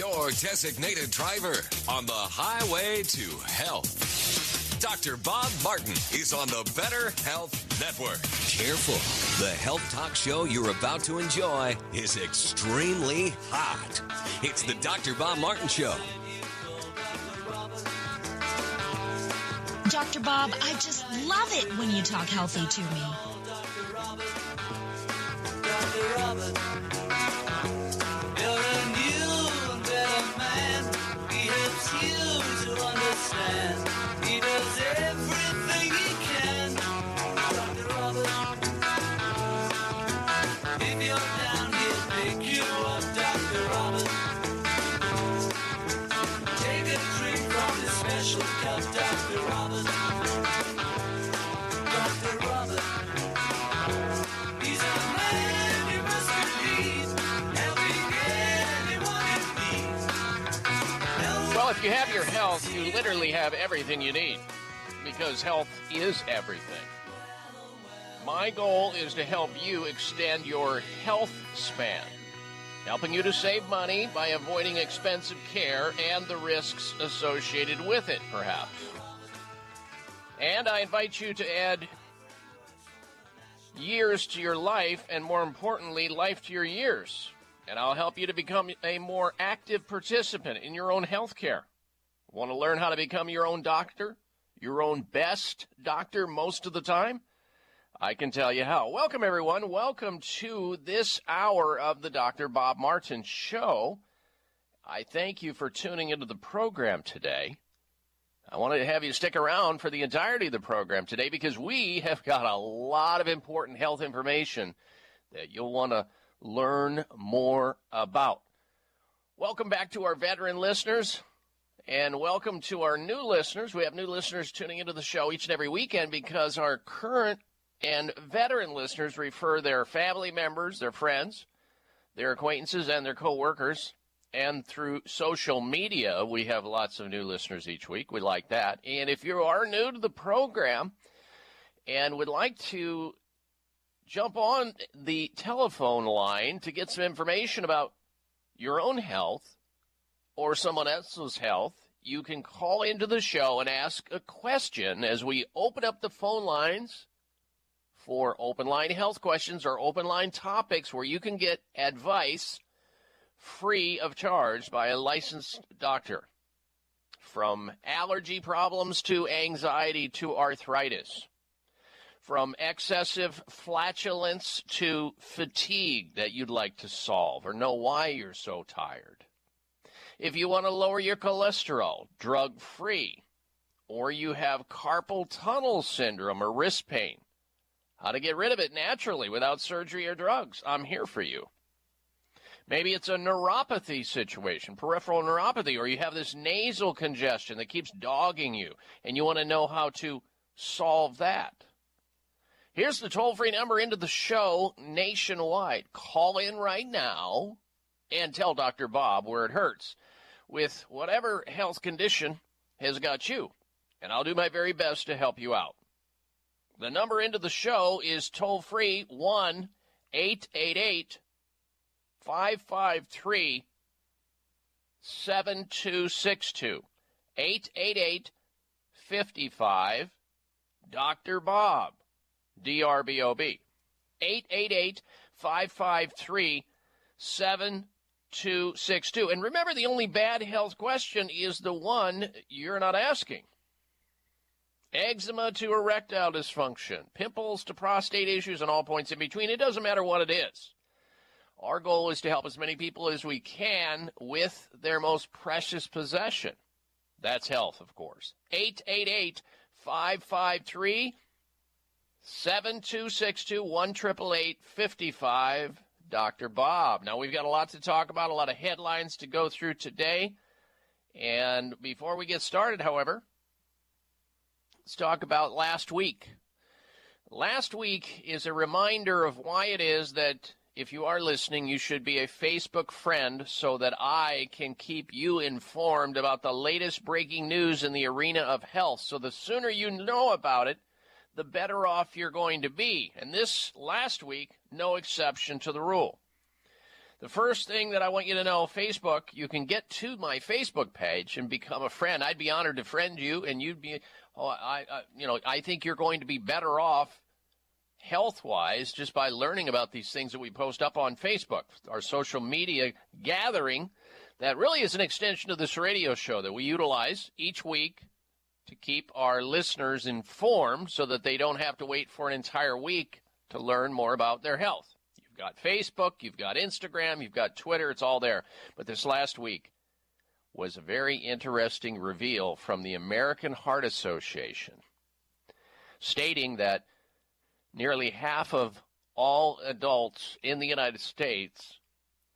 your designated driver on the highway to health. Dr. Bob Martin is on the Better Health Network. Careful. The health talk show you're about to enjoy is extremely hot. It's the Dr. Bob Martin Show. Dr. Bob, I just love it when you talk healthy to me. Dr. Robert, you're a new and better man. He helps you to understand. He does everything he can. Dr. Robert, if you're down, he'll pick you up. Dr. Robert, take a drink from his special cup. Dr. Robert, Dr. Robert, he's a man you must believe, helping anyone in need. Well, if you have your health, you literally have everything you need, because health is everything. My goal is to help you extend your health span, helping you to save money by avoiding expensive care and the risks associated with it, perhaps. And I invite you to add years to your life, and more importantly, life to your years. And I'll help you to become a more active participant in your own health care. Want to learn how to become your own doctor, your own best doctor most of the time? I can tell you how. Welcome, everyone. Welcome to this hour of the Dr. Bob Martin Show. I thank you for tuning into the program today. I want to have you stick around for the entirety of the program today, because we have got a lot of important health information that you'll want to learn more about. Welcome back to our veteran listeners, and welcome to our new listeners. We have new listeners tuning into the show each and every weekend because our current and veteran listeners refer their family members, their friends, their acquaintances, and their coworkers. And through social media, we have lots of new listeners each week. We like that. And if you are new to the program and would like to jump on the telephone line to get some information about your own health or someone else's health, you can call into the show and ask a question as we open up the phone lines for open line health questions or open line topics where you can get advice free of charge by a licensed doctor. From allergy problems to anxiety to arthritis. From excessive flatulence to fatigue that you'd like to solve or know why you're so tired. If you want to lower your cholesterol, drug-free, or you have carpal tunnel syndrome or wrist pain, how to get rid of it naturally without surgery or drugs, I'm here for you. Maybe it's a neuropathy situation, peripheral neuropathy, or you have this nasal congestion that keeps dogging you, and you want to know how to solve that. Here's the toll-free number into the show nationwide. Call in right now and tell Dr. Bob where it hurts with whatever health condition has got you, and I'll do my very best to help you out. The number into the show is toll-free 1-888-553-7262. 888-55 Dr. Bob. D-R-B-O-B. 888-553-7262. And remember, the only bad health question is the one you're not asking. Eczema to erectile dysfunction, pimples to prostate issues, and all points in between. It doesn't matter what it is. Our goal is to help as many people as we can with their most precious possession. That's health, of course. 888-553-7262, 1-888-55 Dr. Bob. Now, we've got a lot to talk about, a lot of headlines to go through today. And before we get started, however, let's talk about last week. Last week is a reminder of why it is that if you are listening, you should be a Facebook friend so that I can keep you informed about the latest breaking news in the arena of health. So the sooner you know about it, the better off you're going to be. And this last week, no exception to the rule. The first thing that I want you to know, Facebook, you can get to my Facebook page and become a friend. I'd be honored to friend you, and you'd be, I think you're going to be better off health-wise just by learning about these things that we post up on Facebook, our social media gathering that really is an extension of this radio show that we utilize each week to keep our listeners informed so that they don't have to wait for an entire week to learn more about their health. You've got Facebook, you've got Instagram, you've got Twitter, it's all there. But this last week was a very interesting reveal from the American Heart Association, stating that nearly half of all adults in the United States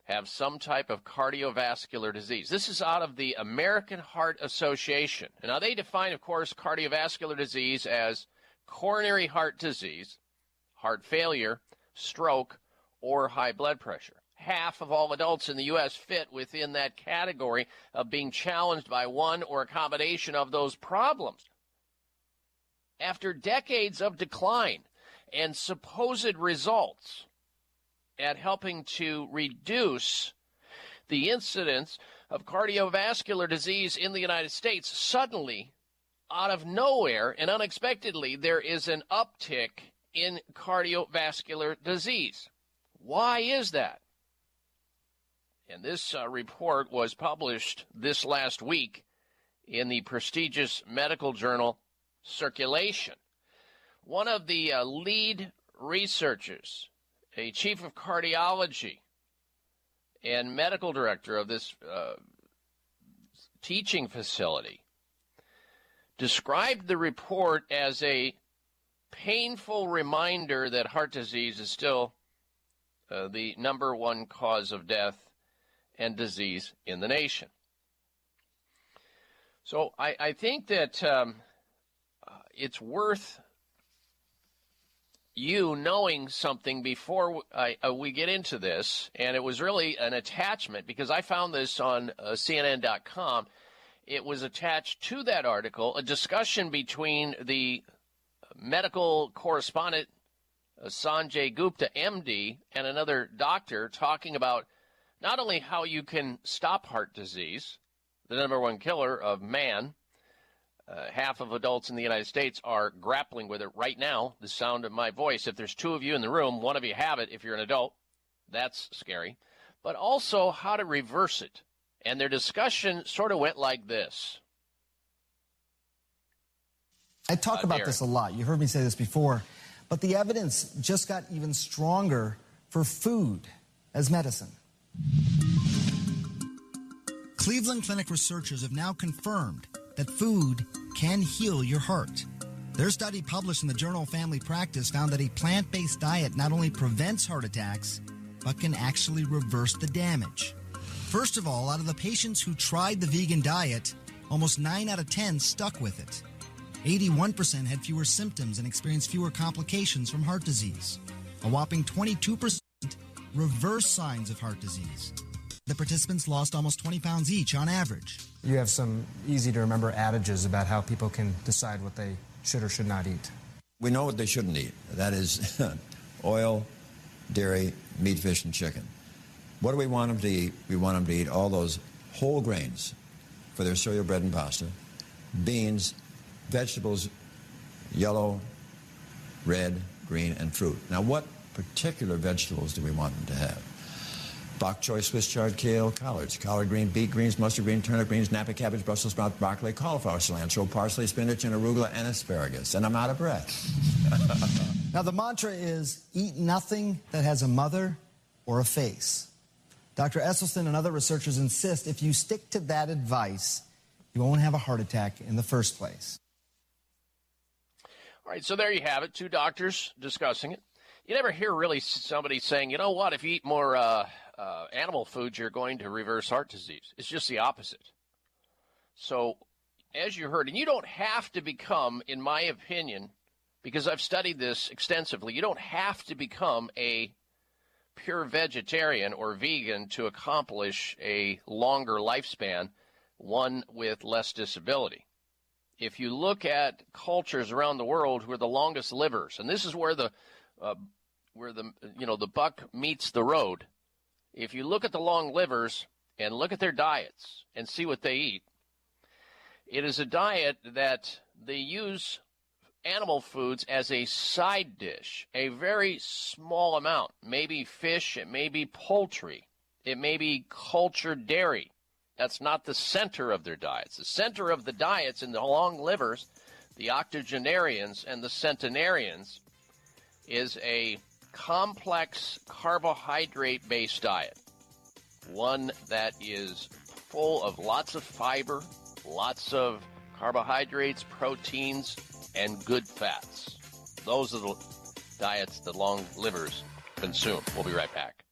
have some type of cardiovascular disease. This is out of the American Heart Association. And now they define, of course, cardiovascular disease as coronary heart disease, heart failure, stroke, or high blood pressure. Half of all adults in the U.S. fit within that category of being challenged by one or a combination of those problems. After decades of decline and supposed results at helping to reduce the incidence of cardiovascular disease in the United States, suddenly, out of nowhere and unexpectedly, there is an uptick in cardiovascular disease. Why is that? And this report was published this last week in the prestigious medical journal Circulation. One of the lead researchers, a chief of cardiology and medical director of this teaching facility, described the report as a painful reminder that heart disease is still the number one cause of death and disease in the nation. So I think that it's worth you knowing something before we get into this, and it was really an attachment because I found this on CNN.com. It was attached to that article, a discussion between the medical correspondent Sanjay Gupta, MD, and another doctor talking about not only how you can stop heart disease, the number one killer of man. Half of adults in the United States are grappling with it right now, the sound of my voice. If there's two of you in the room, one of you have it if you're an adult. That's scary. But also how to reverse it. And their discussion sort of went like this. I talk about this a lot. You heard me say this before. But the evidence just got even stronger for food as medicine. Cleveland Clinic researchers have now confirmed that food can heal your heart. Their study published in the Journal Family Practice found that a plant-based diet not only prevents heart attacks, but can actually reverse the damage. First of all, out of the patients who tried the vegan diet, almost 9 out of 10 stuck with it. 81% had fewer symptoms and experienced fewer complications from heart disease. A whopping 22% reversed signs of heart disease. The participants lost almost 20 pounds each on average. You have some easy-to-remember adages about how people can decide what they should or should not eat. We know what they shouldn't eat. That is oil, dairy, meat, fish, and chicken. What do we want them to eat? We want them to eat all those whole grains for their cereal, bread, and pasta, beans, vegetables, yellow, red, green, and fruit. Now, what particular vegetables do we want them to have? Bok choy, Swiss chard, kale, collards, collard green, beet greens, mustard green, turnip greens, Napa cabbage, Brussels sprout, broccoli, cauliflower, cilantro, parsley, spinach, and arugula, and asparagus. And I'm out of breath. Now, the mantra is eat nothing that has a mother or a face. Dr. Esselstyn and other researchers insist if you stick to that advice, you won't have a heart attack in the first place. All right, so there you have it, two doctors discussing it. You never hear really somebody saying, you know what, if you eat more animal foods, you're going to reverse heart disease. It's just the opposite. So, as you heard, and you don't have to become, in my opinion, because I've studied this extensively, you don't have to become a pure vegetarian or vegan to accomplish a longer lifespan, one with less disability. If you look at cultures around the world who are the longest livers, and this is where the buck meets the road, if you look at the long livers and look at their diets and see what they eat, it is a diet that they use animal foods as a side dish, a very small amount, maybe fish, it may be poultry, it may be cultured dairy. That's not the center of their diets. The center of the diets in the long livers, the octogenarians and the centenarians, is a complex carbohydrate-based diet, one that is full of lots of fiber, lots of carbohydrates, proteins, and good fats. Those are the diets that long livers consume. We'll be right back.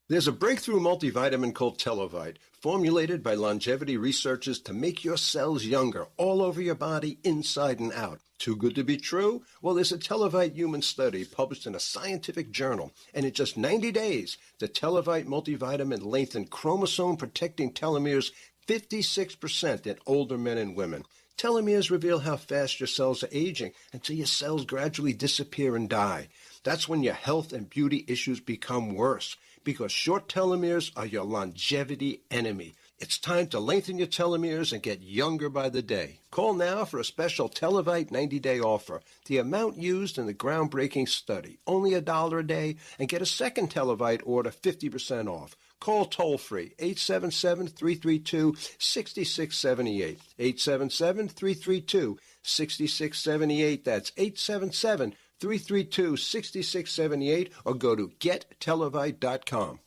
There's a breakthrough multivitamin called Telovite, formulated by longevity researchers to make your cells younger all over your body, inside and out. Too good to be true? Well, there's a Telovite human study published in a scientific journal, and in just 90 days, the Telovite multivitamin lengthened chromosome-protecting telomeres 56% in older men and women. Telomeres reveal how fast your cells are aging until your cells gradually disappear and die. That's when your health and beauty issues become worse, because short telomeres are your longevity enemy. It's time to lengthen your telomeres and get younger by the day. Call now for a special Telovite 90-day offer. The amount used in the groundbreaking study, only $1 a day, and get a second Telovite order 50% off. Call toll-free, 877-332-6678, 877-332-6678. That's 877-332-6678, or go to gettelovite.com.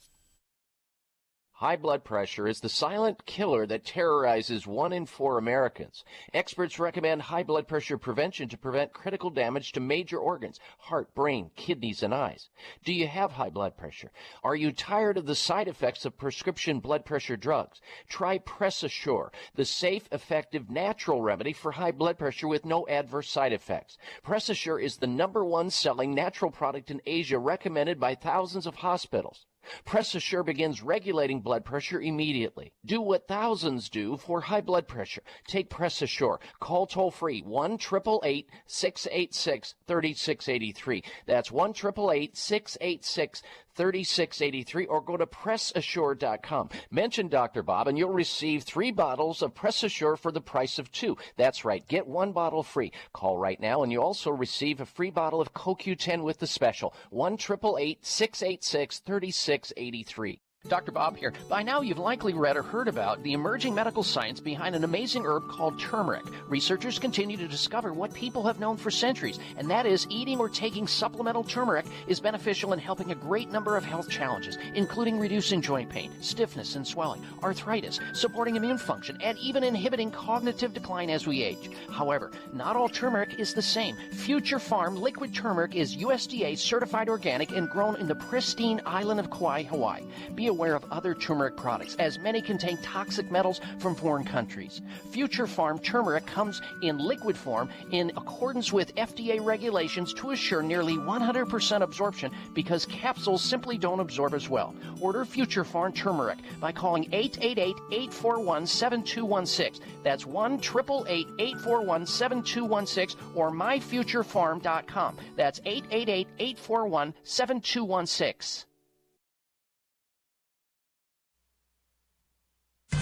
High blood pressure is the silent killer that terrorizes 1 in 4 Americans. Experts recommend high blood pressure prevention to prevent critical damage to major organs, heart, brain, kidneys, and eyes. Do you have high blood pressure? Are you tired of the side effects of prescription blood pressure drugs? Try PressAssure, the safe, effective, natural remedy for high blood pressure with no adverse side effects. PressAssure is the #1 selling natural product in Asia, recommended by thousands of hospitals. PressAssure begins regulating blood pressure immediately. Do what thousands do for high blood pressure. Take PressAssure. Call toll-free 1-888-686-3683. That's 1-888-686-3683, or go to PressAssure.com. Mention Dr. Bob and you'll receive 3 bottles of PressAssure for the price of 2. That's right. Get 1 bottle free. Call right now and you also receive a free bottle of CoQ10 with the special. 1-888-686-3683. Dr. Bob here. By now, you've likely read or heard about the emerging medical science behind an amazing herb called turmeric. Researchers continue to discover what people have known for centuries, and that is eating or taking supplemental turmeric is beneficial in helping a great number of health challenges, including reducing joint pain, stiffness and swelling, arthritis, supporting immune function, and even inhibiting cognitive decline as we age. However, not all turmeric is the same. Future Farm liquid turmeric is USDA certified organic and grown in the pristine island of Kauai, Hawaii. Be aware of other turmeric products, as many contain toxic metals from foreign countries. Future Farm turmeric comes in liquid form in accordance with FDA regulations to assure nearly 100% absorption, because capsules simply don't absorb as well. Order Future Farm turmeric by calling 888-841-7216. That's 1-888-841-7216, or myfuturefarm.com. That's 888-841-7216.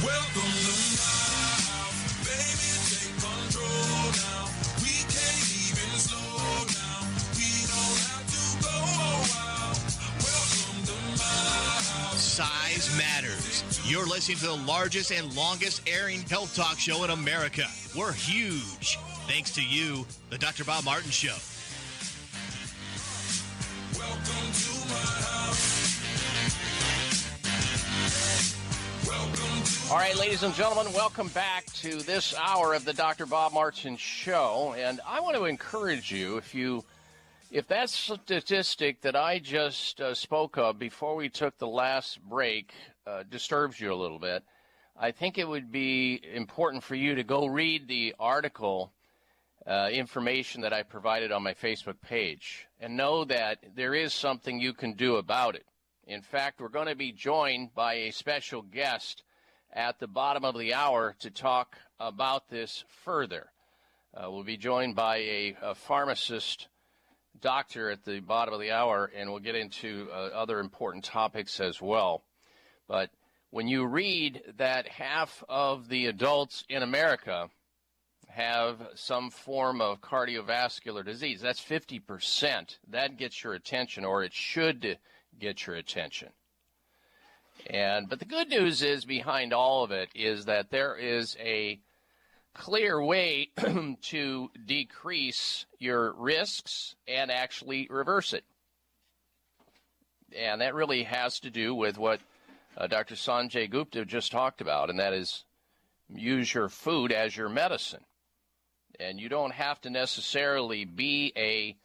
Welcome to my house, baby, take control now. We can't even slow down. We don't have to go a while. Welcome to my house. Size matters. You're listening to the largest and longest airing health talk show in America. We're huge. Thanks to you, the Dr. Bob Martin Show. Welcome to my house. All right, ladies and gentlemen, welcome back to this hour of the Dr. Bob Martin Show. And I want to encourage you, if that statistic that I just spoke of before we took the last break disturbs you a little bit, I think it would be important for you to go read the article information that I provided on my Facebook page, and know that there is something you can do about it. In fact, we're going to be joined by a special guest at the bottom of the hour to talk about this further. We'll be joined by a pharmacist doctor at the bottom of the hour, and we'll get into other important topics as well. But when you read that half of the adults in America have some form of cardiovascular disease, that's 50%. That gets your attention, or it should get your attention. But the good news is behind all of it is that there is a clear way to decrease your risks and actually reverse it. And that really has to do with what Dr. Sanjay Gupta just talked about, and that is use your food as your medicine. And you don't have to necessarily be a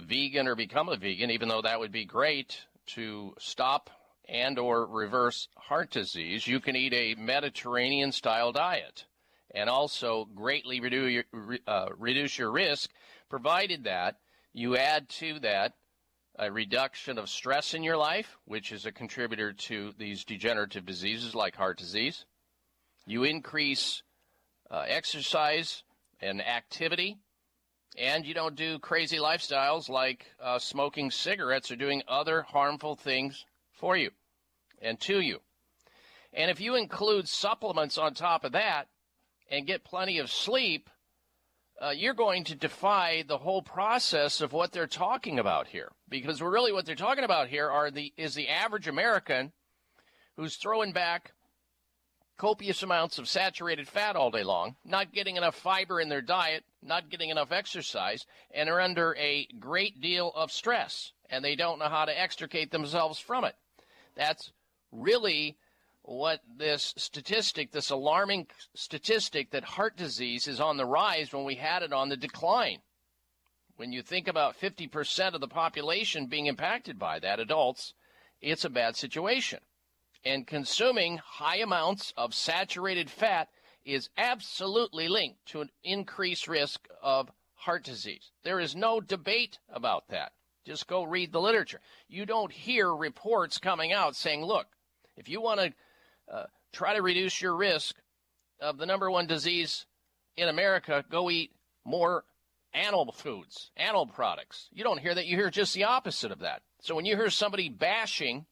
vegan or become a vegan, even though that would be great to stop and or reverse heart disease. You can eat a Mediterranean-style diet and also greatly reduce your risk, provided that you add to that a reduction of stress in your life, which is a contributor to these degenerative diseases like heart disease. You increase exercise and activity, and you don't do crazy lifestyles like smoking cigarettes or doing other harmful things for you and to you. And if you include supplements on top of that and get plenty of sleep, you're going to defy the whole process of what they're talking about here. Because really what they're talking about here is the average American who's throwing back copious amounts of saturated fat all day long, not getting enough fiber in their diet, not getting enough exercise, and are under a great deal of stress, and they don't know how to extricate themselves from it. That's really what this statistic, this alarming statistic that heart disease is on the rise when we had it on the decline. When you think about 50% of the population being impacted by that, adults, it's a bad situation. And consuming high amounts of saturated fat is absolutely linked to an increased risk of heart disease. There is no debate about that. Just go read the literature. You don't hear reports coming out saying, look, if you want to try to reduce your risk of the number one disease in America, go eat more animal foods, animal products. You don't hear that. You hear just the opposite of that. So when you hear somebody bashing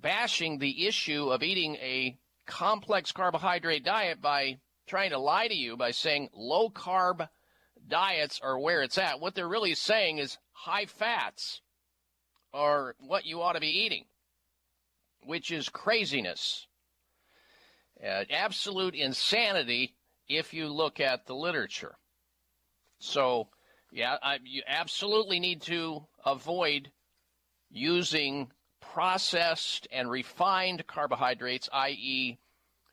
bashing the issue of eating a complex carbohydrate diet by trying to lie to you by saying low carb diets are where it's at, what they're really saying is high fats are what you ought to be eating, which is craziness, absolute insanity if you look at the literature. So, yeah, you absolutely need to avoid using processed and refined carbohydrates, i.e.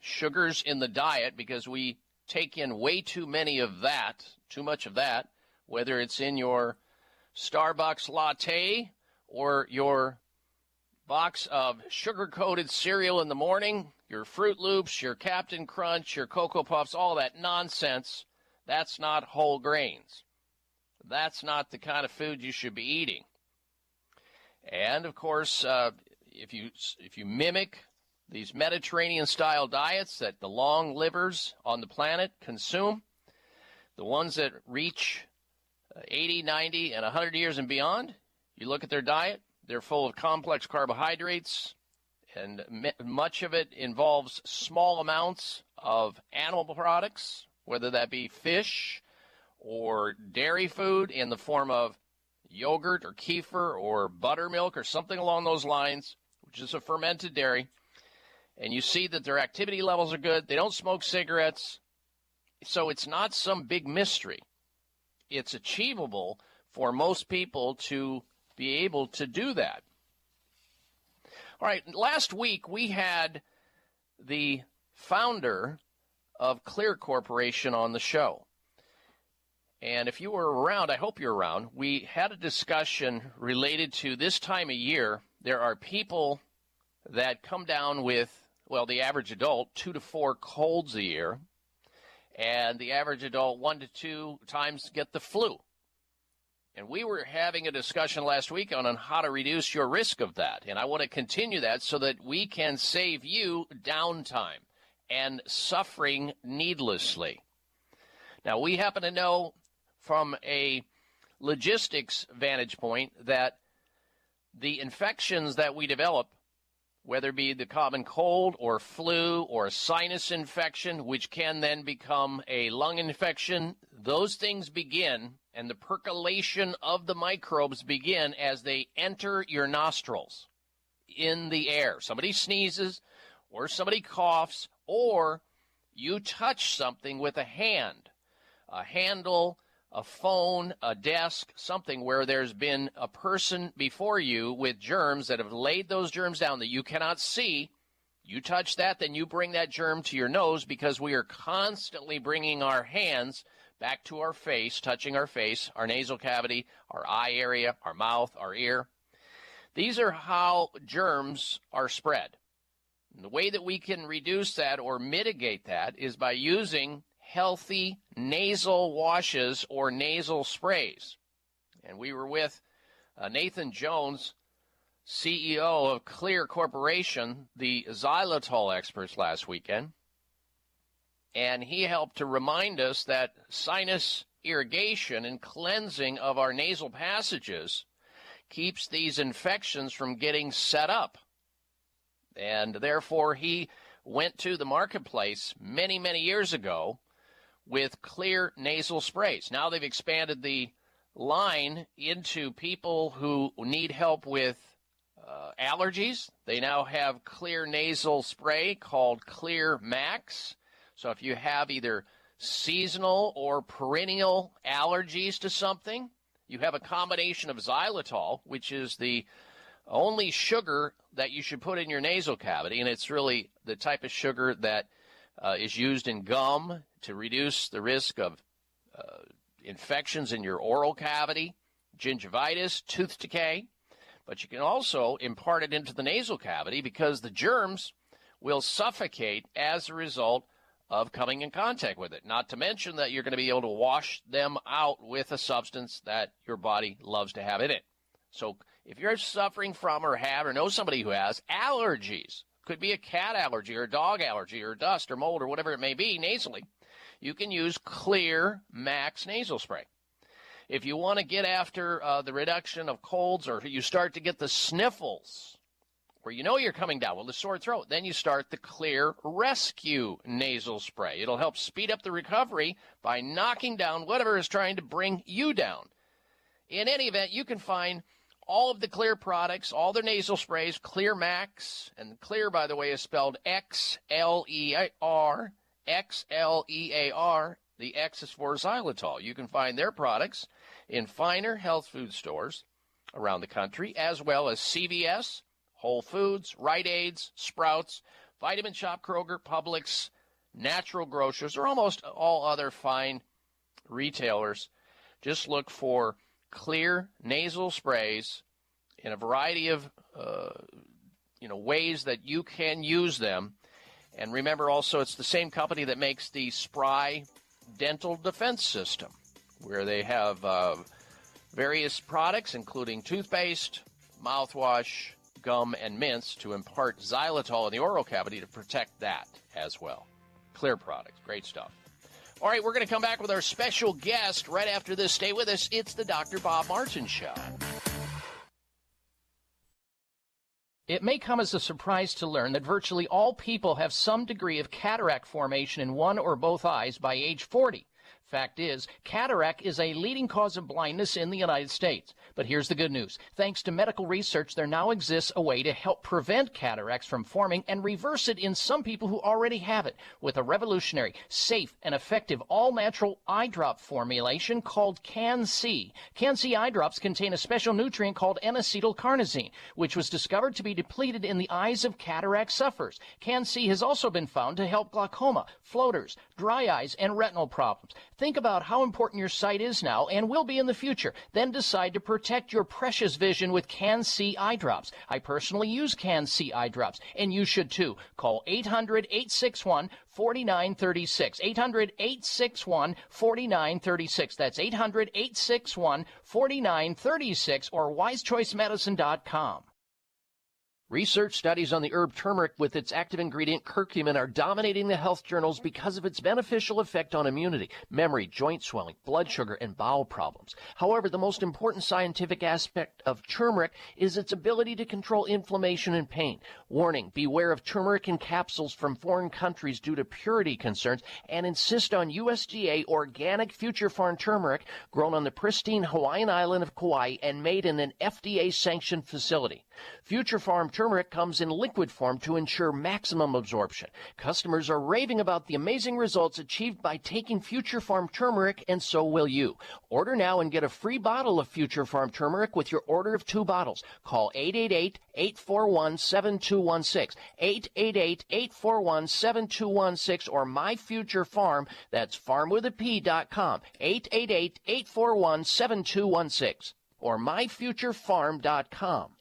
sugars in the diet, because we take in way too many of that, too much of that, whether it's in your Starbucks latte or your box of sugar-coated cereal in the morning, your Fruit Loops, your Captain Crunch, your Cocoa Puffs, all that nonsense. That's not whole grains. That's not the kind of food you should be eating. And, of course, if you mimic these Mediterranean-style diets that the long livers on the planet consume, the ones that reach 80, 90, and 100 years and beyond, you look at their diet, they're full of complex carbohydrates, and much of it involves small amounts of animal products, whether that be fish or dairy food in the form of yogurt or kefir or buttermilk or something along those lines, which is a fermented dairy. And you see that their activity levels are good. They don't smoke cigarettes. So it's not some big mystery. It's achievable for most people to be able to do that. All right, last week we had the founder of Clear Corporation on the show. And if you were around, I hope you're around, we had a discussion related to this time of year. There are people that come down with, well, the average adult, 2 to 4 colds a year, and the average adult 1 to 2 times get the flu. And we were having a discussion last week on how to reduce your risk of that. And I want to continue that so that we can save you downtime and suffering needlessly. Now, we happen to know from a logistics vantage point that the infections that we develop, whether it be the common cold or flu or a sinus infection, which can then become a lung infection, those things begin, and the percolation of the microbes begin as they enter your nostrils in the air. Somebody sneezes, or somebody coughs, or you touch something with a hand, a handle, a phone, a desk, something where there's been a person before you with germs that have laid those germs down that you cannot see. You touch that, then you bring that germ to your nose, because we are constantly bringing our hands back to our face, touching our face, our nasal cavity, our eye area, our mouth, our ear. These are how germs are spread. And the way that we can reduce that or mitigate that is by using healthy nasal washes or nasal sprays. And we were with Nathan Jones, CEO of Clear Corporation, the xylitol experts, last weekend. And he helped to remind us that sinus irrigation and cleansing of our nasal passages keeps these infections from getting set up. And therefore, he went to the marketplace many, many years ago with Clear nasal sprays. Now they've expanded the line into people who need help with allergies. They now have Clear nasal spray called Clear Max. So if you have either seasonal or perennial allergies to something, you have a combination of xylitol, which is the only sugar that you should put in your nasal cavity, and it's really the type of sugar that is used in gum to reduce the risk of infections in your oral cavity, gingivitis, tooth decay. But you can also impart it into the nasal cavity because the germs will suffocate as a result of coming in contact with it. Not to mention that you're going to be able to wash them out with a substance that your body loves to have in it. So if you're suffering from or have or know somebody who has allergies, could be a cat allergy or a dog allergy or dust or mold or whatever it may be nasally, you can use Clear Max nasal spray. If you want to get after the reduction of colds, or you start to get the sniffles, where you know you're coming down with a sore throat, then you start the Clear Rescue nasal spray. It'll help speed up the recovery by knocking down whatever is trying to bring you down. In any event, you can find all of the Clear products, all their nasal sprays, Clear Max, and Clear, by the way, is spelled X-L-E-A-R, X-L-E-A-R. The X is for xylitol. You can find their products in finer health food stores around the country, as well as CVS, Whole Foods, Rite Aids, Sprouts, Vitamin Shop, Kroger, Publix, Natural Grocers, or almost all other fine retailers. Just look for Clear nasal sprays in a variety of ways that you can use them. And remember also, it's the same company that makes the Spry Dental Defense System, where they have various products, including toothpaste, mouthwash, gum, and mints, to impart xylitol in the oral cavity to protect that as well. Clear products, great stuff. All right, we're going to come back with our special guest right after this. Stay with us. It's the Dr. Bob Martin Show. It may come as a surprise to learn that virtually all people have some degree of cataract formation in one or both eyes by age 40. Fact is, cataract is a leading cause of blindness in the United States. But here's the good news. Thanks to medical research, there now exists a way to help prevent cataracts from forming and reverse it in some people who already have it with a revolutionary, safe, and effective all-natural eye drop formulation called Can-C. Can-C eye drops contain a special nutrient called N-acetylcarnosine, which was discovered to be depleted in the eyes of cataract sufferers. Can-C has also been found to help glaucoma, floaters, dry eyes, and retinal problems. Think about how important your sight is now and will be in the future. Then decide to protect your precious vision with Can-C eye drops. I personally use Can-C eye drops, and you should too. Call 800-861-4936. 800-861-4936. That's 800-861-4936 or wisechoicemedicine.com. Research studies on the herb turmeric with its active ingredient curcumin are dominating the health journals because of its beneficial effect on immunity, memory, joint swelling, blood sugar, and bowel problems. However, the most important scientific aspect of turmeric is its ability to control inflammation and pain. Warning, beware of turmeric in capsules from foreign countries due to purity concerns, and insist on USDA organic Future Farm turmeric grown on the pristine Hawaiian island of Kauai and made in an FDA-sanctioned facility. Future Farm turmeric comes in liquid form to ensure maximum absorption. Customers are raving about the amazing results achieved by taking Future Farm turmeric, and so will you. Order now and get a free bottle of Future Farm turmeric with your order of 2 bottles. Call 888-841-7216, 888-841-7216, or MyFutureFarm, that's farmwithap.com, 888-841-7216, or MyFutureFarm.com.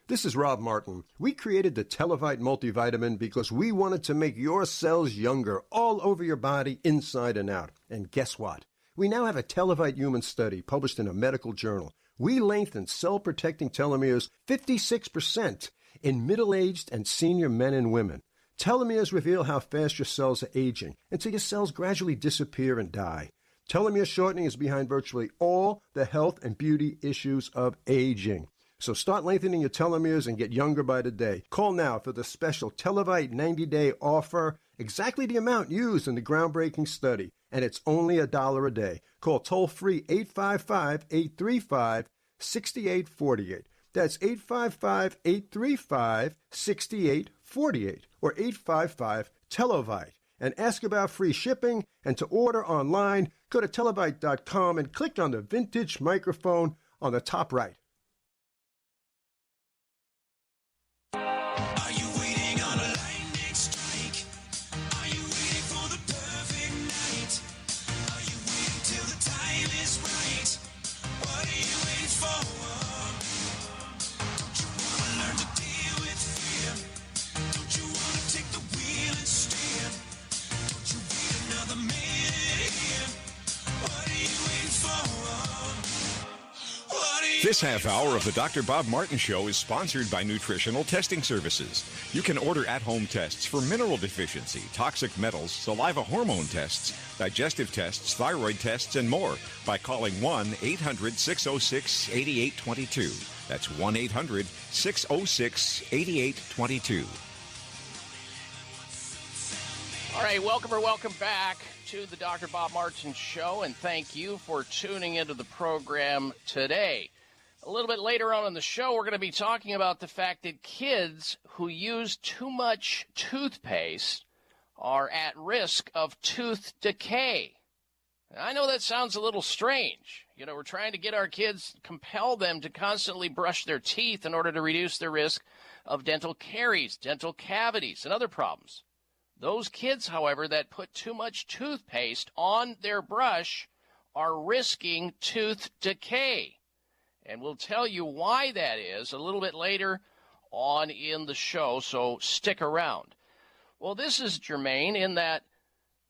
This is Rob Martin. We created the Televite multivitamin because we wanted to make your cells younger all over your body, inside and out. And guess what? We now have a Televite human study published in a medical journal. We lengthened cell-protecting telomeres 56% in middle-aged and senior men and women. Telomeres reveal how fast your cells are aging until your cells gradually disappear and die. Telomere shortening is behind virtually all the health and beauty issues of aging. So start lengthening your telomeres and get younger by the day. Call now for the special Televite 90-day offer, exactly the amount used in the groundbreaking study, and it's only $1 a day. Call toll-free 855-835-6848. That's 855-835-6848 or 855-TELEVITE. And ask about free shipping, and to order online, go to televite.com and click on the vintage microphone on the top right. Are you waiting on a lightning strike? Are you waiting for the perfect night? Are you waiting till the time is right? What are you waiting for? Don't you want to learn to deal with fear? Don't you want to take the wheel and steer? Don't you wait another minute here? What are you waiting for? This half hour of the Dr. Bob Martin Show is sponsored by Nutritional Testing Services. You can order at-home tests for mineral deficiency, toxic metals, saliva hormone tests, digestive tests, thyroid tests, and more by calling 1-800-606-8822. That's 1-800-606-8822. All right, welcome back to the Dr. Bob Martin Show, and thank you for tuning into the program today. A little bit later on in the show, we're going to be talking about the fact that kids who use too much toothpaste are at risk of tooth decay. And I know that sounds a little strange. You know, we're trying to get our kids, compel them to constantly brush their teeth in order to reduce the risk of dental caries, dental cavities, and other problems. Those kids, however, that put too much toothpaste on their brush are risking tooth decay. And we'll tell you why that is a little bit later on in the show, so stick around. Well, this is germane in that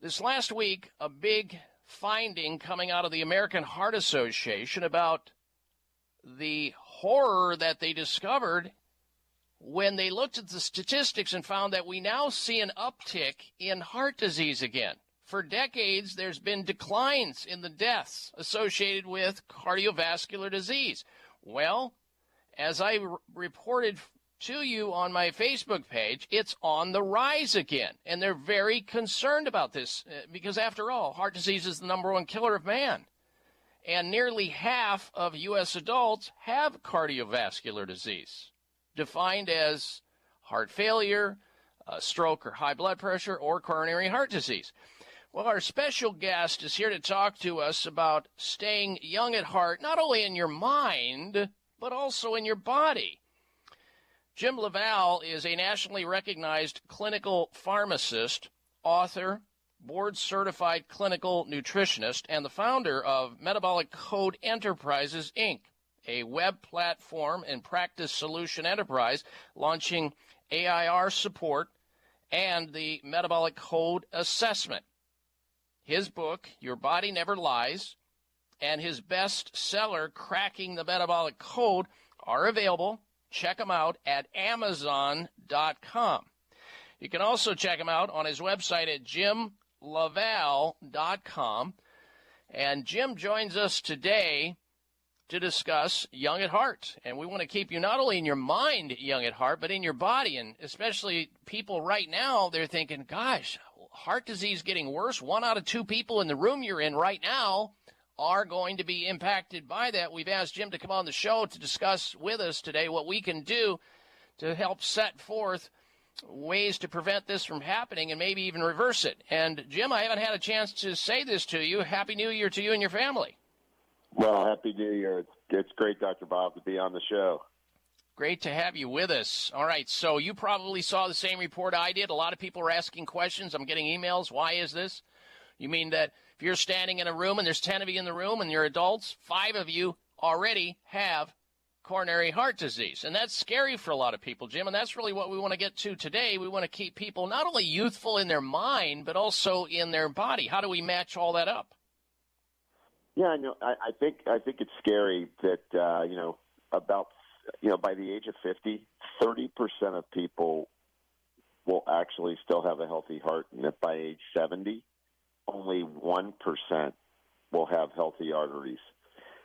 this last week, a big finding coming out of the American Heart Association about the horror that they discovered when they looked at the statistics and found that we now see an uptick in heart disease again. For decades, there's been declines in the deaths associated with cardiovascular disease. Well, as I reported to you on my Facebook page, it's on the rise again. And they're very concerned about this because, after all, heart disease is the #1 killer of man. And nearly half of U.S. adults have cardiovascular disease, defined as heart failure, stroke or high blood pressure, or coronary heart disease. Well, our special guest is here to talk to us about staying young at heart, not only in your mind, but also in your body. Jim LaValle is a nationally recognized clinical pharmacist, author, board-certified clinical nutritionist, and the founder of Metabolic Code Enterprises, Inc., a web platform and practice solution enterprise launching AIR support and the Metabolic Code Assessment. His book, Your Body Never Lies, and his bestseller, Cracking the Metabolic Code, are available check him out at Amazon.com. You can also check him out on his website at JimLaval.com. And Jim joins us today to discuss young at heart. And we want to keep you not only in your mind young at heart, but in your body. And especially people right now, they're thinking, gosh, heart disease getting worse. 1 out of 2 people in the room you're in right now are going to be impacted by that. We've asked Jim to come on the show to discuss with us today what we can do to help set forth ways to prevent this from happening and maybe even reverse it. And, Jim, I haven't had a chance to say this to you. Happy New Year to you and your family. Well, Happy New Year. It's great, Dr. Bob, to be on the show. Great to have you with us. All right, so you probably saw the same report I did. A lot of people are asking questions. I'm getting emails. Why is this? You mean that if you're standing in a room and there's 10 of you in the room and you're adults, 5 of you already have coronary heart disease. And that's scary for a lot of people, Jim, and that's really what we want to get to today. We want to keep people not only youthful in their mind, but also in their body. How do we match all that up? Yeah, I know. I think it's scary that by the age of 50, 30% of people will actually still have a healthy heart, and that by age 70, only 1% will have healthy arteries.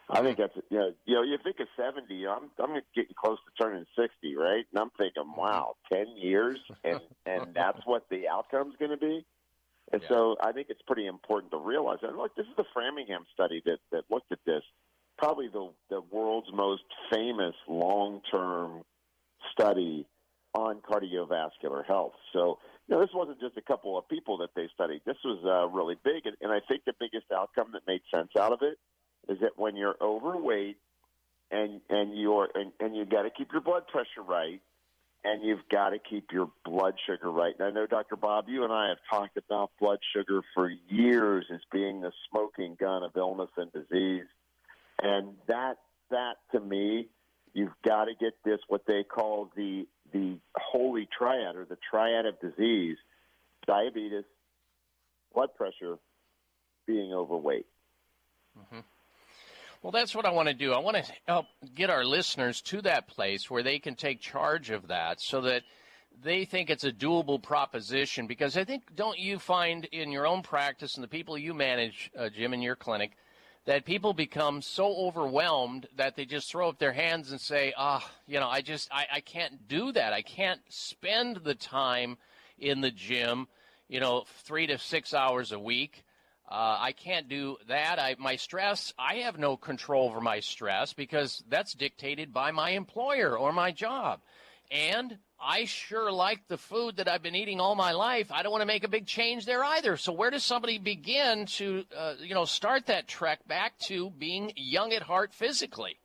I think that's you think of 70. I'm getting close to turning 60, right? And I'm thinking, wow, 10 years, and that's what the outcome's going to be. And so I think it's pretty important to realize that. Look, this is the Framingham study that looked at this, probably the world's most famous long-term study on cardiovascular health. So, this wasn't just a couple of people that they studied. This was really big, and I think the biggest outcome that made sense out of it is that when you're overweight and you've got to keep your blood pressure right, and you've got to keep your blood sugar right. And I know, Dr. Bob, you and I have talked about blood sugar for years as being the smoking gun of illness and disease. And that to me, you've got to get this, what they call the holy triad, or the triad of disease: diabetes, blood pressure, being overweight. Mm-hmm. Well, that's what I want to do. I want to help get our listeners to that place where they can take charge of that so that they think it's a doable proposition. Because I think, don't you find in your own practice and the people you manage, Jim, in your clinic, that people become so overwhelmed that they just throw up their hands and say, I can't do that. I can't spend the time in the gym, 3 to 6 hours a week. I can't do that. My stress, I have no control over my stress because that's dictated by my employer or my job. And I sure like the food that I've been eating all my life. I don't want to make a big change there either. So where does somebody begin to, start that trek back to being young at heart physically?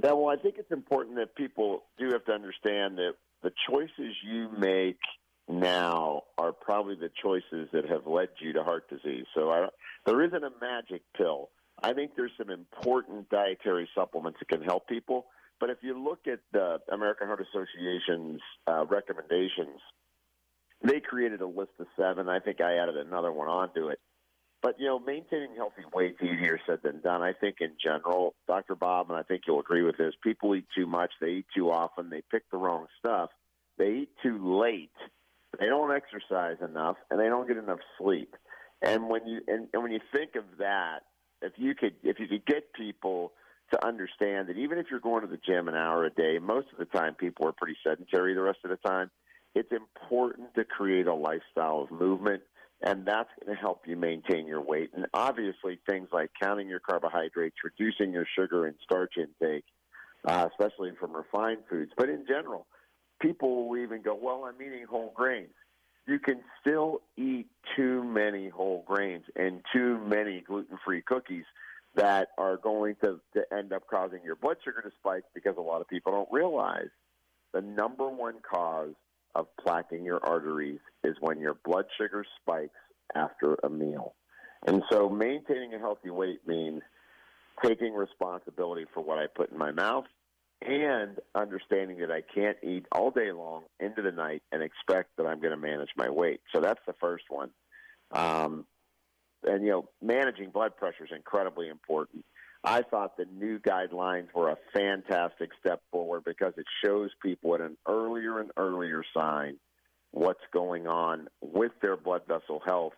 Yeah, well, I think it's important that people do have to understand that the choices you make now are probably the choices that have led you to heart disease. So there isn't a magic pill. I think there's some important dietary supplements that can help people. But if you look at the American Heart Association's recommendations, they created a list of 7. I think I added another one onto it. But, maintaining healthy weight's easier said than done. I think in general, Dr. Bob, and I think you'll agree with this, people eat too much, they eat too often, they pick the wrong stuff, they eat too late. They don't exercise enough, and they don't get enough sleep. And when you think of that, if you could get people to understand that even if you're going to the gym an hour a day, most of the time people are pretty sedentary the rest of the time. It's important to create a lifestyle of movement, and that's going to help you maintain your weight. And obviously things like counting your carbohydrates, reducing your sugar and starch intake, especially from refined foods. But in general, people will even go, well, I'm eating whole grains. You can still eat too many whole grains and too many gluten-free cookies that are going to end up causing your blood sugar to spike, because a lot of people don't realize the number one cause of plaquing your arteries is when your blood sugar spikes after a meal. And so maintaining a healthy weight means taking responsibility for what I put in my mouth, and understanding that I can't eat all day long into the night and expect that I'm going to manage my weight. So that's the first one. And, managing blood pressure is incredibly important. I thought the new guidelines were a fantastic step forward because it shows people at an earlier and earlier sign what's going on with their blood vessel health.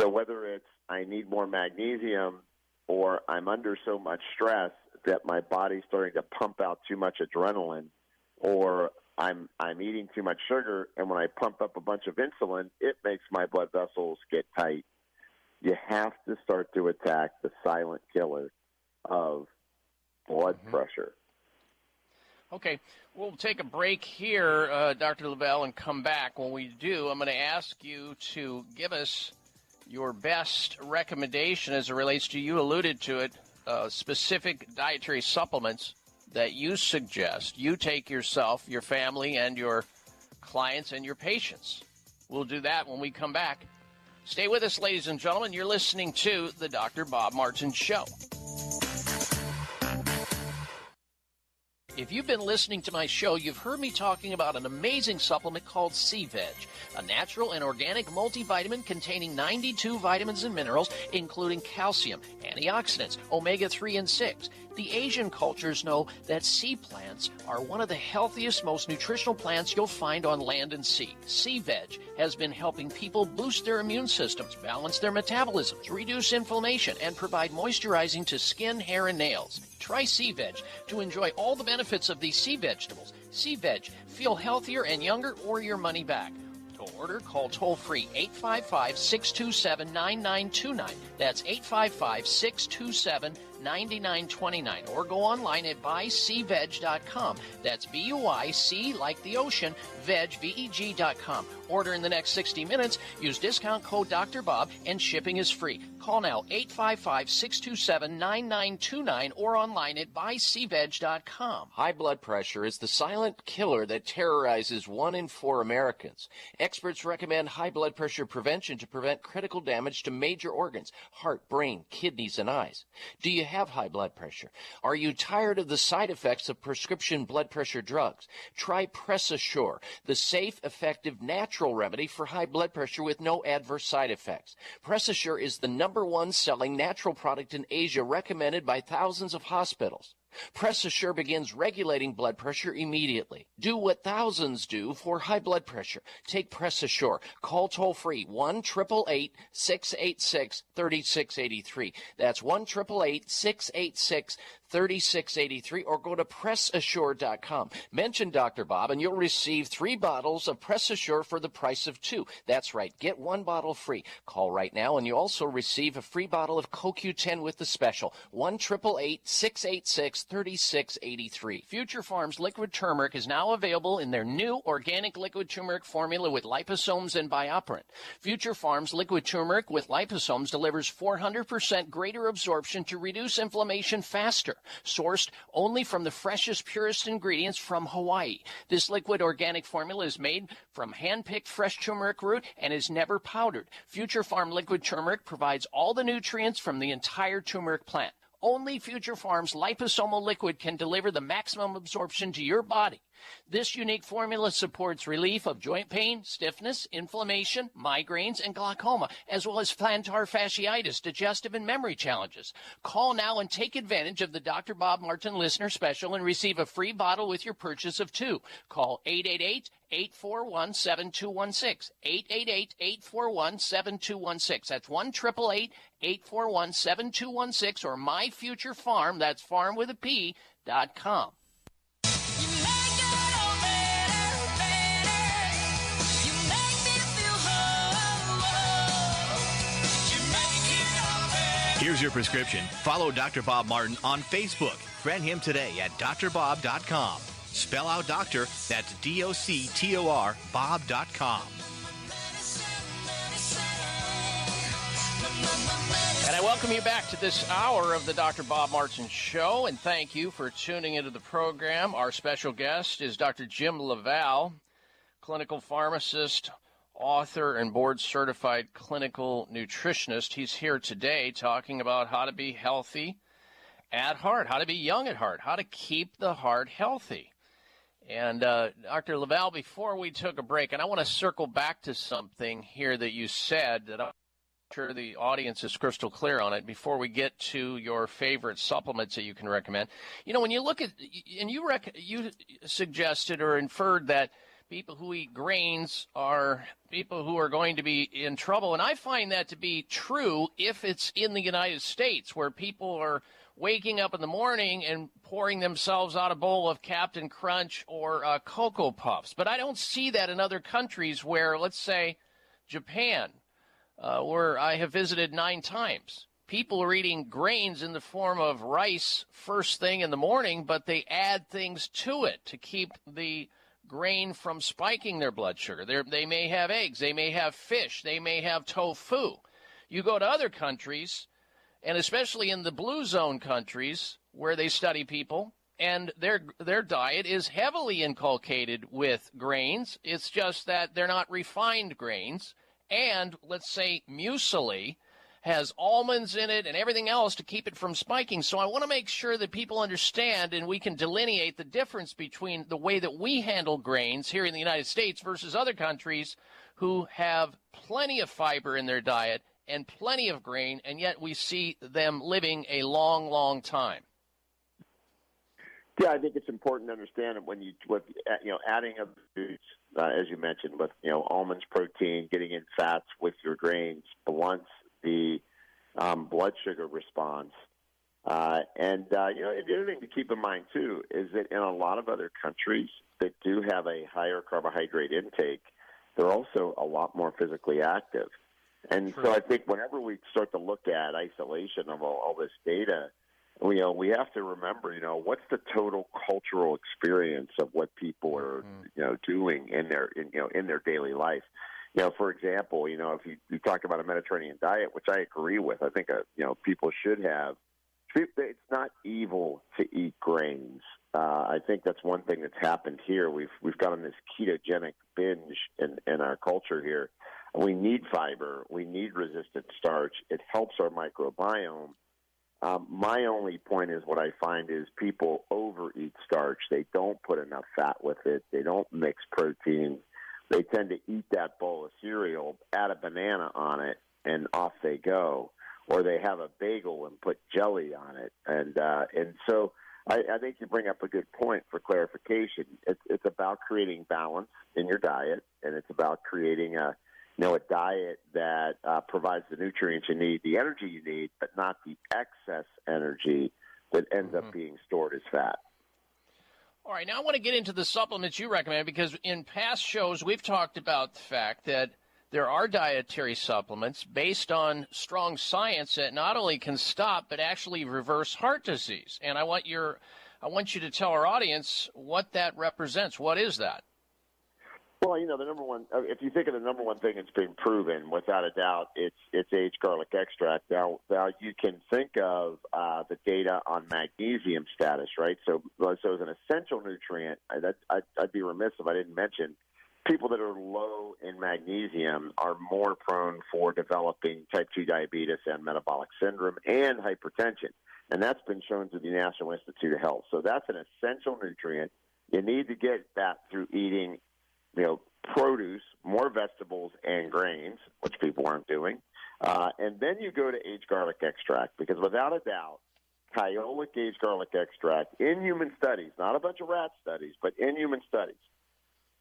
So whether it's I need more magnesium or I'm under so much stress that my body's starting to pump out too much adrenaline, or I'm eating too much sugar, and when I pump up a bunch of insulin, it makes my blood vessels get tight. You have to start to attack the silent killer of blood pressure. Okay, we'll take a break here, Dr. Lavelle, and come back. When we do, I'm going to ask you to give us your best recommendation as it relates to, you alluded to it, specific dietary supplements that you suggest you take yourself, your family, and your clients and your patients. We'll do that when we come back. Stay with us, ladies and gentlemen. You're listening to the Dr. Bob Martin Show. If you've been listening to my show, you've heard me talking about an amazing supplement called C-Veg, a natural and organic multivitamin containing 92 vitamins and minerals, including calcium, antioxidants, omega-3 and 6. The Asian cultures know that sea plants are one of the healthiest, most nutritional plants you'll find on land and sea. C-Veg has been helping people boost their immune systems, balance their metabolisms, reduce inflammation, and provide moisturizing to skin, hair, and nails. Try C-Veg to enjoy all the benefits of these sea vegetables. C-Veg, feel healthier and younger or your money back. To order, call toll-free 855-627-9929. That's 855-627-9929. Or go online at buycveg.com. That's B-U-I-C like the ocean, veg, V-E-G.com. Order in the next 60 minutes. Use discount code Dr. Bob, and shipping is free. Call now 855-627-9929 or online at buycveg.com. High blood pressure is the silent killer that terrorizes 1 in 4 Americans. Experts recommend high blood pressure prevention to prevent critical damage to major organs, heart, brain, kidneys, and eyes. Do you have high blood pressure? Are you tired of the side effects of prescription blood pressure drugs? Try PressAssure, the safe, effective, natural remedy for high blood pressure with no adverse side effects. PressAssure is the #1 selling natural product in Asia, recommended by thousands of hospitals. PressAssure begins regulating blood pressure immediately. Do what thousands do for high blood pressure. Take PressAssure. Call toll-free 1-888-686-3683. That's 1-888-686-3683, or go to PressAssure.com. Mention Dr. Bob and you'll receive 3 bottles of PressAssure for the price of 2. That's right. Get 1 bottle free. Call right now and you also receive a free bottle of CoQ10 with the special. 1-888-686-3683. Future Farms liquid turmeric is now available in their new organic liquid turmeric formula with liposomes and bioperine. Future Farms liquid turmeric with liposomes delivers 400% greater absorption to reduce inflammation faster. Sourced only from the freshest, purest ingredients from Hawaii. This liquid organic formula is made from hand-picked fresh turmeric root and is never powdered. Future Farm liquid turmeric provides all the nutrients from the entire turmeric plant. Only Future Farms liposomal liquid can deliver the maximum absorption to your body. This unique formula supports relief of joint pain, stiffness, inflammation, migraines, and glaucoma, as well as plantar fasciitis, digestive and memory challenges. Call now and take advantage of the Dr. Bob Martin listener special and receive a free bottle with your purchase of 2. Call 888-841-7216. 888-841-7216. That's 1-888-841-7216, or MyFutureFarm, that's farm with a P.com. Here's your prescription. Follow Dr. Bob Martin on Facebook. Friend him today at drbob.com. Spell out doctor, that's D-O-C-T-O-R, bob.com. And I welcome you back to this hour of the Dr. Bob Martin Show, and thank you for tuning into the program. Our special guest is Dr. Jim Lavelle, clinical pharmacist, author, and board-certified clinical nutritionist. He's here today talking about how to be healthy at heart, how to be young at heart, how to keep the heart healthy. And Dr. Lavelle, before we took a break, and I want to circle back to something here that you said that I'm sure the audience is crystal clear on it before we get to your favorite supplements that you can recommend. You know, when you look at, and you suggested or inferred that people who eat grains are people who are going to be in trouble. And I find that to be true if it's in the United States, where people are waking up in the morning and pouring themselves out a bowl of Captain Crunch or Cocoa Puffs. But I don't see that in other countries where, let's say, Japan, where I have visited 9 times. People are eating grains in the form of rice first thing in the morning, but they add things to it to keep the grain from spiking their blood sugar. They may have eggs, they may have fish, they may have tofu. You go to other countries, and especially in the blue zone countries where they study people, and their diet is heavily inculcated with grains. It's just that they're not refined grains. And let's say muesli has almonds in it and everything else to keep it from spiking. So I want to make sure that people understand and we can delineate the difference between the way that we handle grains here in the United States versus other countries who have plenty of fiber in their diet and plenty of grain, and yet we see them living a long, long time. Yeah, I think it's important to understand that when adding up foods, as you mentioned, with almonds, protein, getting in fats with your grains blunts the blood sugar response. The other thing to keep in mind, too, is that in a lot of other countries that do have a higher carbohydrate intake, they're also a lot more physically active. And so I think whenever we start to look at isolation of all this data, we have to remember, what's the total cultural experience of what people are, doing in their daily life. For example, if you talk about a Mediterranean diet, which I agree with, I think, people should have. It's not evil to eat grains. I think that's one thing that's happened here. We've gotten this ketogenic binge in our culture here. We need fiber. We need resistant starch. It helps our microbiome. My only point is what I find is people overeat starch. They don't put enough fat with it. They don't mix proteins. They tend to eat that bowl of cereal, add a banana on it, and off they go. Or they have a bagel and put jelly on it. And so I think you bring up a good point for clarification. It's about creating balance in your diet, and it's about creating a diet that provides the nutrients you need, the energy you need, but not the excess energy that ends up being stored as fat. All right, now I want to get into the supplements you recommend, because in past shows we've talked about the fact that there are dietary supplements based on strong science that not only can stop but actually reverse heart disease. And I want you to tell our audience what that represents. What is that? Well, the number one, if you think of the number one thing that's been proven, without a doubt, it's aged garlic extract. Now you can think of the data on magnesium status, right? So as an essential nutrient, I'd be remiss if I didn't mention people that are low in magnesium are more prone for developing type 2 diabetes and metabolic syndrome and hypertension. And that's been shown through the National Institute of Health. So that's an essential nutrient. You need to get that through eating produce, more vegetables and grains, which people aren't doing. And then you go to aged garlic extract, because without a doubt, Kyolic aged garlic extract in human studies, not a bunch of rat studies, but in human studies,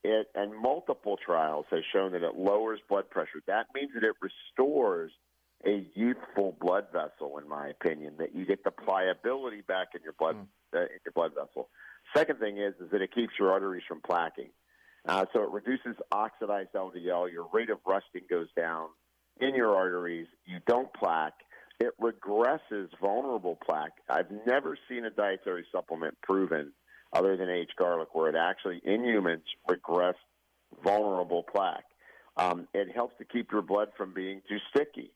and multiple trials has shown that it lowers blood pressure. That means that it restores a youthful blood vessel, in my opinion, that you get the pliability back in your blood vessel. Second thing is that it keeps your arteries from plaquing. So it reduces oxidized LDL. Your rate of rusting goes down in your arteries. You don't plaque. It regresses vulnerable plaque. I've never seen a dietary supplement proven, other than aged garlic, where it actually, in humans, regressed vulnerable plaque. It helps to keep your blood from being too sticky,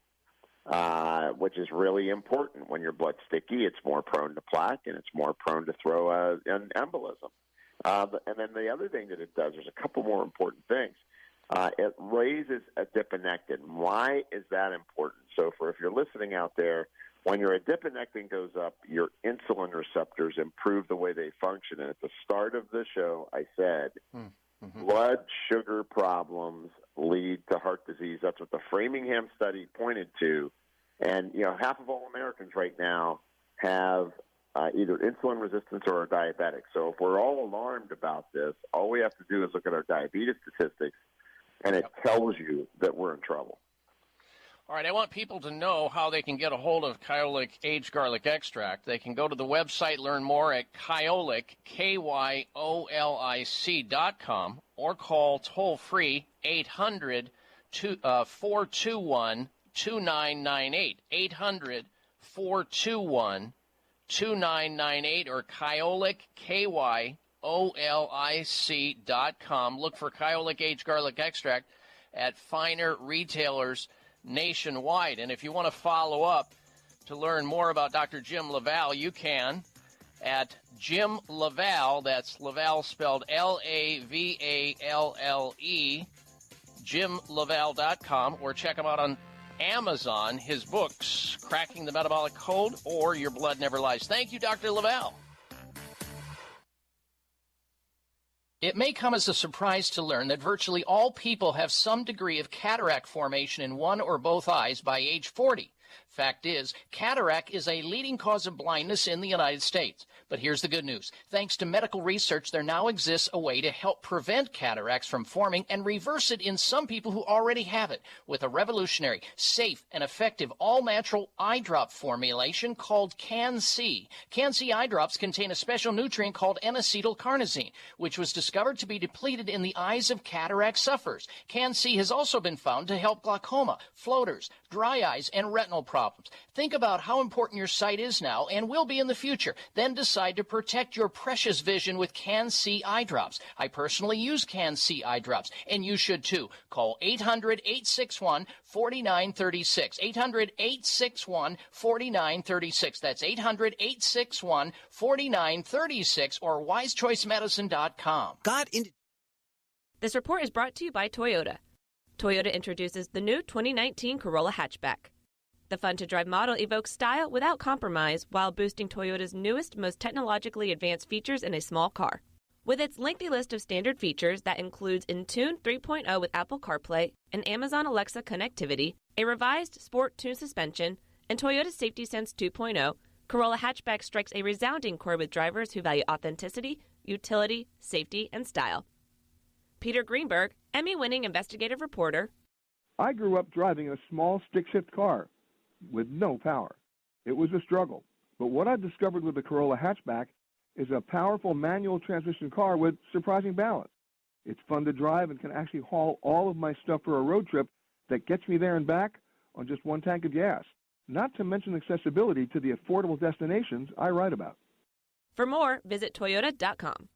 which is really important. When your blood's sticky, it's more prone to plaque, and it's more prone to throw an embolism. And then the other thing that it does, there's a couple more important things. It raises adiponectin. Why is that important? So if you're listening out there, when your adiponectin goes up, your insulin receptors improve the way they function. And at the start of the show, I said blood sugar problems lead to heart disease. That's what the Framingham study pointed to. And, half of all Americans right now have either insulin resistance or are diabetic. So if we're all alarmed about this, all we have to do is look at our diabetes statistics, and it tells you that we're in trouble. All right, I want people to know how they can get a hold of Kyolic Aged Garlic Extract. They can go to the website, learn more at Kyolic, KYOLIC.com, or call toll-free 800-421-2998, 800-421-2998, or Kyolic, KYOLIC.com. Look for Kyolic Aged Garlic Extract at finer retailers nationwide. And if you want to follow up to learn more about Dr. Jim LaValle, you can at Jim LaValle, that's LaValle spelled LaValle, JimLaValle.com, or check him out on Amazon, his books, Cracking the Metabolic Code or Your Blood Never Lies. Thank you, Dr. LaValle. It may come as a surprise to learn that virtually all people have some degree of cataract formation in one or both eyes by age 40. Fact is, cataract is a leading cause of blindness in the United States. But here's the good news. Thanks to medical research, there now exists a way to help prevent cataracts from forming and reverse it in some people who already have it with a revolutionary, safe, and effective all-natural eye drop formulation called Can-C. Can-C eye drops contain a special nutrient called N-acetylcarnosine, which was discovered to be depleted in the eyes of cataract sufferers. Can-C has also been found to help glaucoma, floaters, dry eyes, and retinal problems. Think about how important your sight is now and will be in the future. Then decide to protect your precious vision with Can-C eye drops. I personally use Can-C eye drops, and you should too. Call 800-861-4936. 800-861-4936. That's 800-861-4936 or wisechoicemedicine.com. This report is brought to you by Toyota. Toyota introduces the new 2019 Corolla hatchback. The fun-to-drive model evokes style without compromise while boosting Toyota's newest, most technologically advanced features in a small car. With its lengthy list of standard features that includes Entune 3.0 with Apple CarPlay and Amazon Alexa connectivity, a revised Sport Tune suspension, and Toyota Safety Sense 2.0, Corolla hatchback strikes a resounding chord with drivers who value authenticity, utility, safety, and style. Peter Greenberg, Emmy-winning investigative reporter. I grew up driving a small stick-shift car with no power. It was a struggle. But what I discovered with the Corolla hatchback is a powerful manual transmission car with surprising balance. It's fun to drive and can actually haul all of my stuff for a road trip that gets me there and back on just one tank of gas, not to mention accessibility to the affordable destinations I write about. For more, visit Toyota.com.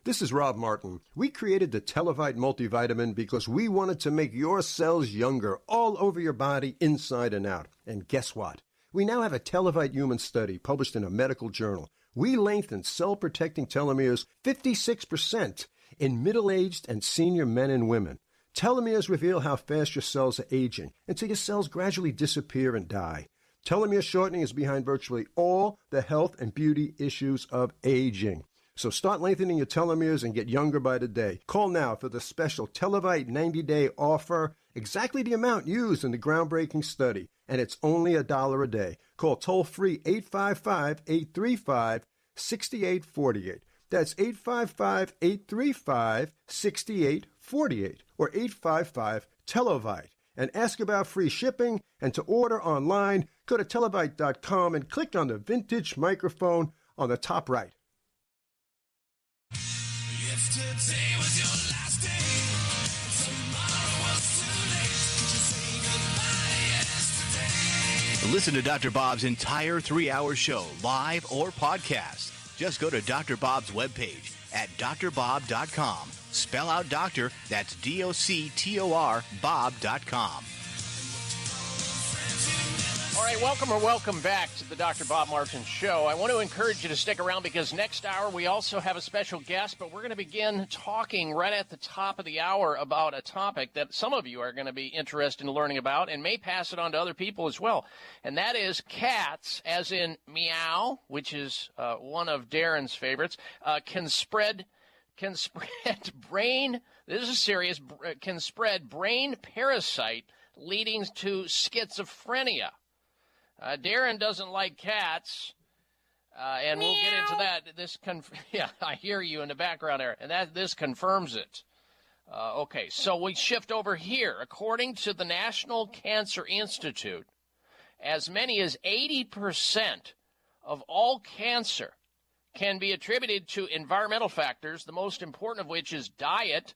This is Rob Martin. We created the Televite multivitamin because we wanted to make your cells younger all over your body, inside and out. And guess what? We now have a Televite human study published in a medical journal. We lengthened cell-protecting telomeres 56% in middle-aged and senior men and women. Telomeres reveal how fast your cells are aging until your cells gradually disappear and die. Telomere shortening is behind virtually all the health and beauty issues of aging. So start lengthening your telomeres and get younger by the day. Call now for the special Televite 90-day offer, exactly the amount used in the groundbreaking study, and it's only $1 a day. Call toll-free 855-835-6848. That's 855-835-6848 or 855-TELEVITE. And ask about free shipping, and to order online, go to televite.com and click on the vintage microphone on the top right. Yesterday was your last day. Tomorrow was too late. Just say goodbye yesterday. Listen to Dr. Bob's entire 3-hour show, live or podcast. Just go to Dr. Bob's webpage at drbob.com. Spell out doctor, that's DOCTOR, Bob.com. All right, welcome back to the Dr. Bob Martin Show. I want to encourage you to stick around because next hour we also have a special guest, but we're going to begin talking right at the top of the hour about a topic that some of you are going to be interested in learning about and may pass it on to other people as well. And that is cats, as in meow, which is one of Darren's favorites, can spread brain, this is serious, can spread brain parasite leading to schizophrenia. Darren doesn't like cats, and we'll get into that. Yeah, I hear you in the background there, and this confirms it. Okay, so we shift over here. According to the National Cancer Institute, as many as 80% of all cancer can be attributed to environmental factors, the most important of which is diet,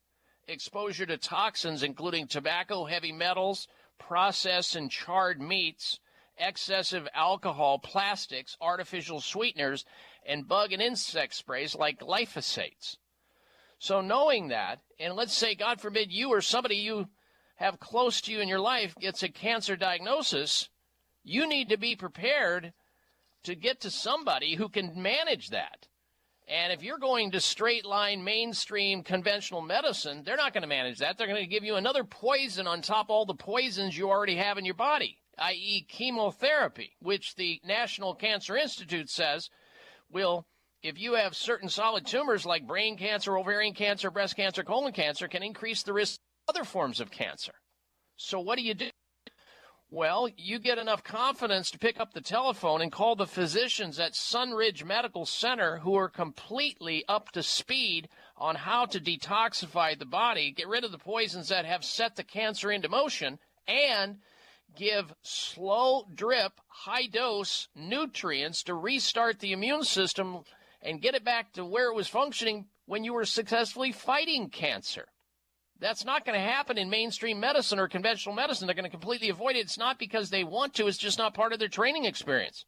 exposure to toxins including tobacco, heavy metals, processed and charred meats, excessive alcohol, plastics, artificial sweeteners, and bug and insect sprays like glyphosates. So knowing that, and let's say, God forbid, you or somebody you have close to you in your life gets a cancer diagnosis, you need to be prepared to get to somebody who can manage that. And if you're going to straight line, mainstream, conventional medicine, they're not going to manage that. They're going to give you another poison on top of all the poisons you already have in your body, i.e. chemotherapy, which the National Cancer Institute says will, if you have certain solid tumors like brain cancer, ovarian cancer, breast cancer, colon cancer, can increase the risk of other forms of cancer. So what do? Well, you get enough confidence to pick up the telephone and call the physicians at Sunridge Medical Center who are completely up to speed on how to detoxify the body, get rid of the poisons that have set the cancer into motion, and give slow drip, high dose nutrients to restart the immune system and get it back to where it was functioning when you were successfully fighting cancer. That's not going to happen in mainstream medicine or conventional medicine. They're going to completely avoid it. It's not because they want to. It's just not part of their training experience.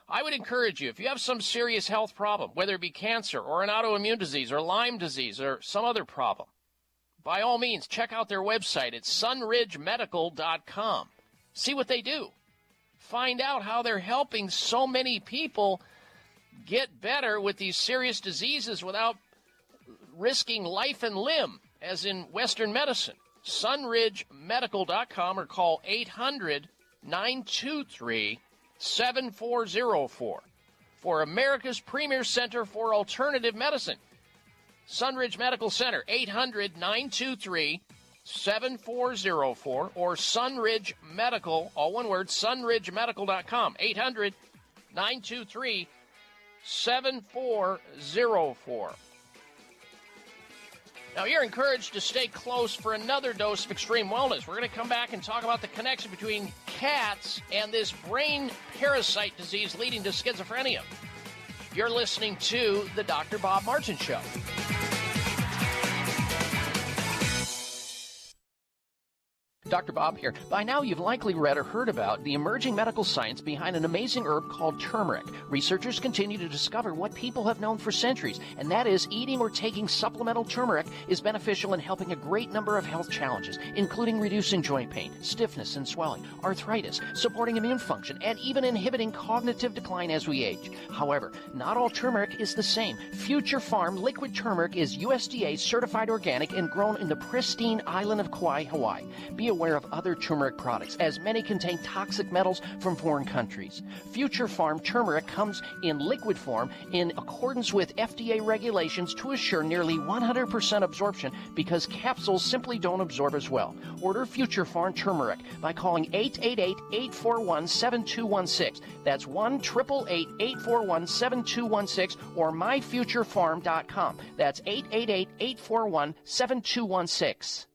I would encourage you, if you have some serious health problem, whether it be cancer or an autoimmune disease or Lyme disease or some other problem, by all means, check out their website at sunridgemedical.com. See what they do. Find out how they're helping so many people get better with these serious diseases without risking life and limb, as in Western medicine. sunridgemedical.com or call 800-923-7404 for America's premier center for alternative medicine. Sunridge Medical Center, 800-923-7404 or Sunridge Medical, all one word, sunridgemedical.com, 800-923-7404. Now, you're encouraged to stay close for another dose of Extreme Wellness. We're going to come back and talk about the connection between cats and this brain parasite disease leading to schizophrenia. You're listening to The Dr. Bob Martin Show. Dr. Bob here. By now, you've likely read or heard about the emerging medical science behind an amazing herb called turmeric. Researchers continue to discover what people have known for centuries, and that is eating or taking supplemental turmeric is beneficial in helping a great number of health challenges, including reducing joint pain, stiffness and swelling, arthritis, supporting immune function, and even inhibiting cognitive decline as we age. However, not all turmeric is the same. Future Farm liquid turmeric is USDA certified organic and grown in the pristine island of Kauai, Hawaii. Be aware of other turmeric products, as many contain toxic metals from foreign countries. Future Farm turmeric comes in liquid form in accordance with FDA regulations to assure nearly 100% absorption because capsules simply don't absorb as well. Order Future Farm turmeric by calling 888-841-7216. That's 1-888-841-7216 or myfuturefarm.com. That's 888-841-7216.